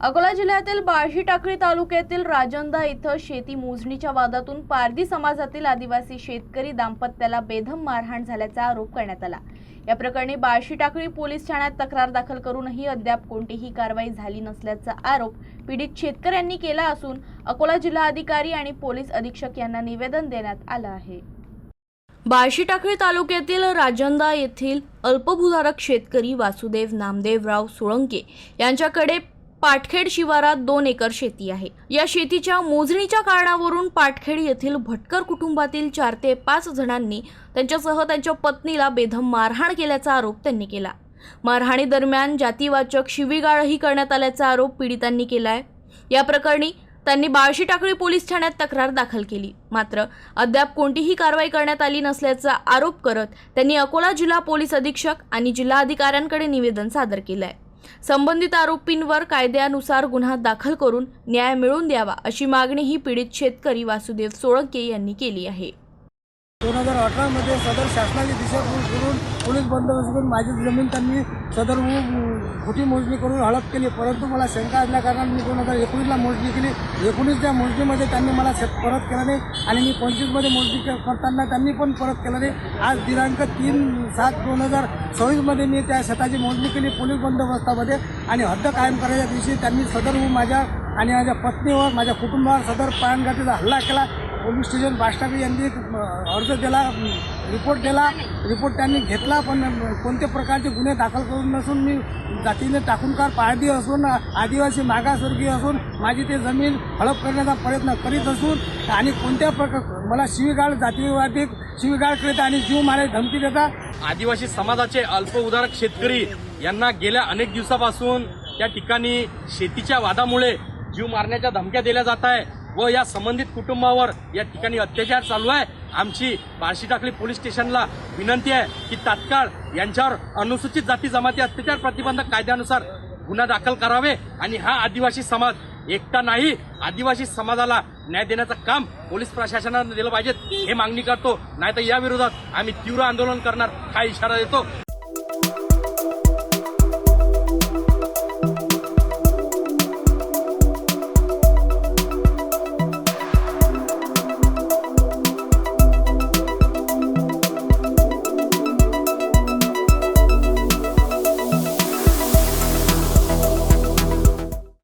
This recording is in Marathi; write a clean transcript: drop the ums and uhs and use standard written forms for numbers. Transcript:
अकोला जिल्ह्यातील बार्शी टाकळी तालुक्यातील राजंदा इथं शेती मोजणीच्या वादातून पारधी समाजातील आदिवासी शेतकरी दाम्पत्याला बेदम मारहाण झाल्याचा आरोप करण्यात आला। या प्रकरणी बार्शी टाकळी पोलीस ठाण्यात तक्रार दाखल करूनही अद्याप कोणतीही कारवाई झाली नसल्याचा आरोप पीडित शेतकऱ्यांनी केला असून अकोला जिल्हाधिकारी आणि पोलीस अधीक्षक यांना निवेदन देण्यात आलं आहे। बार्शी टाकळी तालुक्यातील राजंदा येथील अल्पभूधारक शेतकरी वासुदेव नामदेवराव सोळंके यांच्याकडे पाटखेड शिवारात 2 एकर शेती आहे। या शेतीच्या मोजणीच्या कारणावरून पाटखेड येथील भटकर कुटुंबातील 4 ते 5 जणांनी त्यांच्यासह त्यांच्या पत्नीला बेदम मारहाण केल्याचा आरोप त्यांनी केला। मारहाणी दरम्यान जातीवाचक शिवीगाळही करण्यात आल्याचा आरोप पीडितांनी केलाय। या प्रकरणी त्यांनी बार्शी टाकळी पोलीस ठाण्यात तक्रार दाखल केली, मात्र अद्याप कोणतीही कारवाई करण्यात आली नसल्याचा आरोप करत त्यांनी अकोला जिल्हा पोलीस अधीक्षक आणि जिल्हाधिकाऱ्यांकडे निवेदन सादर केलंय। संबंधित आरोपींवर कायद्यानुसार गुन्हा दाखल करून न्याय मिळवून द्यावा अशी मागणीही पीडित शेतकरी वासुदेव सोळंके यांनी केली आहे। 2018 मध्ये सदर शासनाची दिशाभूल करून पोलीस बंदोबस्त करून माझी जमीन त्यांनी सदर खोटी मोजणी करून हडप केली, परंतु मला शंका असल्या कारणाने मी 2019ला मोजणी केली। 19च्या मोजणीमध्ये त्यांनी मला परत केलं नाही आणि मी 25मध्ये मोजणी करताना त्यांनी पण परत केलं नाही। आज दिनांक 3/7/2024 मध्ये मी त्या शेताची मोजणी केली पोलीस बंदोबस्तामध्ये आणि हद्द कायम करायच्या दिवशी त्यांनी सदर माझ्या आणि माझ्या पत्नीवर, माझ्या कुटुंबावर सदर प्राणघातीचा हल्ला केला। पोलीस स्टेशन बाष्टावी यांनी अर्ज दिला, रिपोर्ट दिला, रिपोर्ट त्यांनी घेतला, पण कोणत्या प्रकारचे गुन्हे दाखल करून नसून मी जातीने टाकूनकार पारधी असून आदिवासी मागासवर्गीय असून माझी ते जमीन हडप करण्याचा प्रयत्न करीत असून आणि कोणत्या प्रकार मला शिवीगाळ जातीवादी शिवीगाळ करीत आणि जीव मारायची धमकी देतात। आदिवासी समाजाचे अल्पउधारक शेतकरी यांना गेल्या अनेक दिवसापासून त्या ठिकाणी शेतीच्या वादामुळे जीव मारण्याच्या धमक्या दिल्या जात आहे व या संबंधित कुटुंबावर या ठिकाणी अत्याचार चालू आहे। आमची बार्शी टाकळी पोलीस स्टेशनला विनंती आहे की तात्काळ यांच्यावर अनुसूचित जाती जमाती अत्याचार प्रतिबंधक कायद्यानुसार गुन्हा दाखल करावे आणि हा आदिवासी समाज एकटा नाही, आदिवासी समाजाला न्याय देण्याचं काम पोलीस प्रशासनाने दिलं पाहिजे हे मागणी करतो। नाहीतर या विरोधात आम्ही तीव्र आंदोलन करणार हा इशारा देतो।